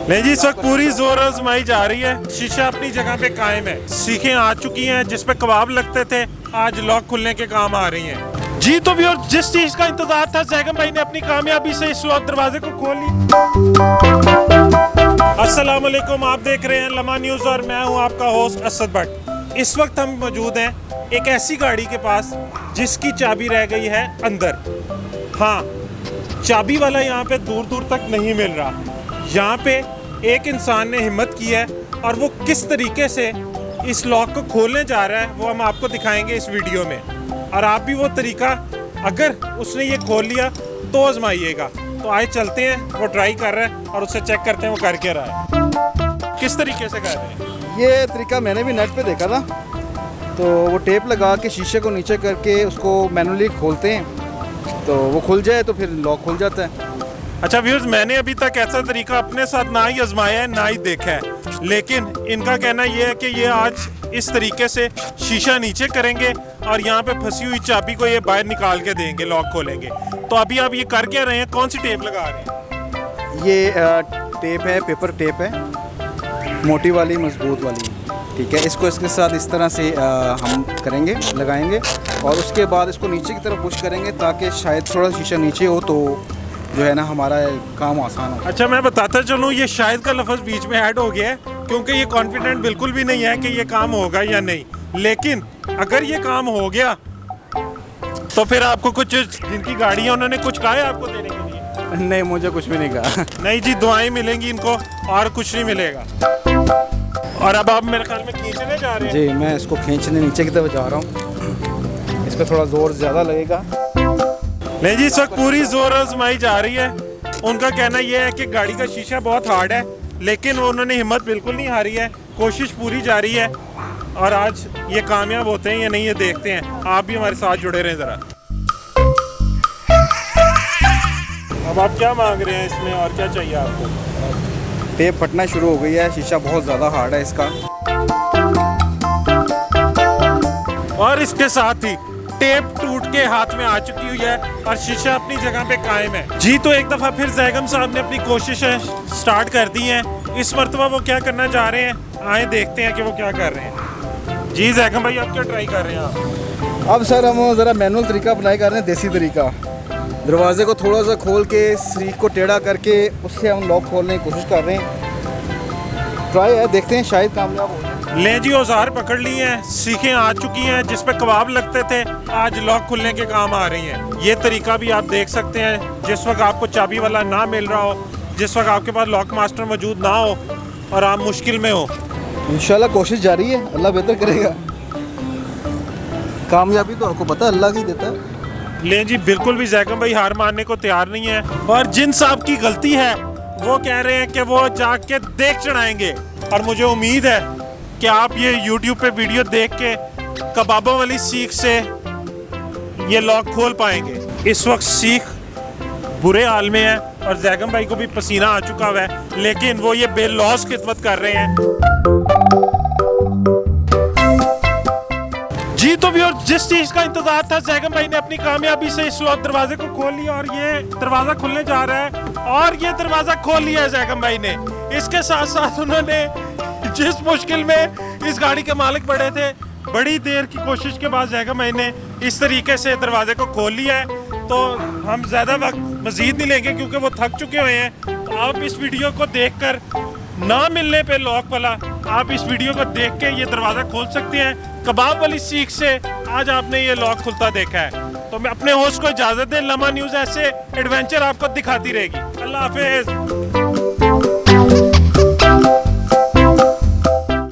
नहीं जी, इस वक्त पूरी जोर आजमाई जा रही है। शीशा अपनी जगह पे कायम है। सीखें आ चुकी हैं, जिस पे कबाब लगते थे आज लॉक खुलने के काम आ रही हैं। जी तो भी, और जिस चीज का इंतजार था ज़ैगम भाई ने अपनी कामयाबी से इस लॉक दरवाजे को खोल लिया। अस्सलाम वालेकुम, आप देख रहे हैं लम्हा न्यूज और मैं हूं आपका होस्ट असद भट्ट। इस वक्त हम मौजूद हैं एक ऐसी गाड़ी के पास जिसकी चाबी रह गई है अंदर। हाँ, चाबी वाला यहाँ पे दूर दूर तक नहीं मिल रहा। यहाँ पे एक इंसान ने हिम्मत की है और वो किस तरीके से इस लॉक को खोलने जा रहा है वो हम आपको दिखाएंगे इस वीडियो में। और आप भी वो तरीका अगर उसने ये खोल लिया तो आजमाइएगा। तो आए चलते हैं, वो ट्राई कर रहा है और उससे चेक करते हैं वो कर क्या रहा है, किस तरीके से कर रहे हैं। ये तरीका मैंने भी नेट पे देखा था। तो वो टेप लगा के शीशे को नीचे करके उसको मैनुअली खोलते हैं, तो वो खुल जाए तो फिर लॉक खुल जाता है। अच्छा व्यूअर्स, मैंने अभी तक ऐसा तरीका अपने साथ ना ही आजमाया है ना ही देखा है, लेकिन इनका कहना ये है कि ये आज इस तरीके से शीशा नीचे करेंगे और यहाँ पे फंसी हुई चाबी को ये बाहर निकाल के देंगे, लॉक खोलेंगे। तो अभी आप ये कर क्या रहे हैं, कौन सी टेप लगा रहे हैं? ये टेप है, पेपर टेप है, मोटी वाली मजबूत वाली, ठीक है। इसको इसके साथ इस तरह से हम करेंगे, लगाएंगे और उसके बाद इसको नीचे की तरफ पुश करेंगे ताकि शायद थोड़ा शीशा नीचे हो तो जो है ना हमारा काम आसान हो। अच्छा, मैं बताता चलूँ, ये शायद का लफ्ज़ बीच में ऐड हो गया है क्योंकि ये कॉन्फिडेंट बिल्कुल भी नहीं है कि ये काम होगा या नहीं। लेकिन अगर ये काम हो गया तो फिर आपको कुछ, जिनकी गाड़ी है उन्होंने कुछ कहा है आपको देने के लिए? नहीं, मुझे कुछ भी नहीं कहा। नहीं जी, दुआएं मिलेंगी इनको और कुछ नहीं मिलेगा। और अब आप मेरे ख्याल में खींचने जा रहे हैं? जी, मैं इसको खींचने नीचे की तरफ जा रहा हूँ। इस पर थोड़ा जोर ज़्यादा लगेगा। नहीं जी, इस वक्त पूरी जोर आजमाई जा रही है। उनका कहना यह है कि गाड़ी का शीशा बहुत हार्ड है, लेकिन उन्होंने हिम्मत बिल्कुल नहीं हारी है, कोशिश पूरी जारी है और आज ये कामयाब होते हैं या नहीं ये देखते हैं। आप भी हमारे साथ जुड़े रहें ज़रा। अब आप क्या मांग रहे हैं इसमें और क्या चाहिए आपको? टेप फटना शुरू हो गई है, शीशा बहुत ज़्यादा हार्ड है इसका। और इसके साथ ही टेप टूट के हाथ में आ चुकी हुई है और शीशा अपनी जगह पे कायम है। जी तो एक दफ़ा फिर ज़ैगम साहब ने अपनी कोशिशें स्टार्ट कर दी हैं। इस मरतबा वो क्या करना चाह रहे हैं, आए देखते हैं कि वो क्या कर रहे हैं। जी ज़ैगम भाई, आप क्या ट्राई कर रहे हैं आप? अब सर हम ज़रा मैनुअल तरीका अपनाई कर रहे हैं, देसी तरीका। दरवाजे को थोड़ा सा खोल के सीख को टेढ़ा करके उससे हम लॉक खोलने की कोशिश कर रहे हैं। ट्राई है, देखते हैं शायद कामयाब हो। ले जी, औजार पकड़ ली हैं, सीखें आ चुकी हैं, जिस पे कबाब लगते थे आज लॉक खुलने के काम आ रही हैं। ये तरीका भी आप देख सकते हैं। जिस वक्त आपको चाबी वाला ना मिल रहा हो, जिस वक्त आपके पास लॉक मास्टर मौजूद ना हो और आप मुश्किल में हो, इंशाल्लाह कोशिश जारी है, अल्लाह बेहतर करेगा। कामयाबी तो आपको पता है अल्लाह की देता है। ले जी, बिल्कुल भी ज़ैगम भाई हार मानने को तैयार नहीं है और जिन साहब की गलती है वो कह रहे हैं कि वो जाके देख चढ़ाएंगे। और मुझे उम्मीद है कि आप ये YouTube पे वीडियो देख के कबाबों वाली सीख से ये लॉक खोल पाएंगे। इस वक्त सीख बुरे हाल में है और ज़ैगम भाई को भी पसीना आ चुका हुआ है, लेकिन वो ये बेलौस खिदमत कर रहे हैं। जी तो भी, और जिस चीज का इंतजार था ज़ैगम भाई ने अपनी कामयाबी से इस लॉक दरवाजे को खोल लिया और ये दरवाजा खुलने जा रहा है और ये दरवाजा खोल लिया है ज़ैगम भाई ने। इसके साथ साथ उन्होंने जिस मुश्किल में इस गाड़ी के मालिक पड़े थे, बड़ी देर की कोशिश के बाद ज़ैगम भाई ने इस तरीके से दरवाजे को खोल लिया है। तो हम ज़्यादा वक्त मजीद नहीं लेंगे क्योंकि वो थक चुके हुए हैं। तो आप इस वीडियो को देखकर, ना मिलने पे लॉक वाला, आप इस वीडियो को देख के ये दरवाज़ा खोल सकते हैं। कबाब वाली सीख से आज आपने ये लॉक खुलता देखा है। तो मैं अपने होस्ट को इजाज़त दें, लम्हा न्यूज़ ऐसे एडवेंचर आपको दिखाती रहेगी। अल्लाह हाफिज़।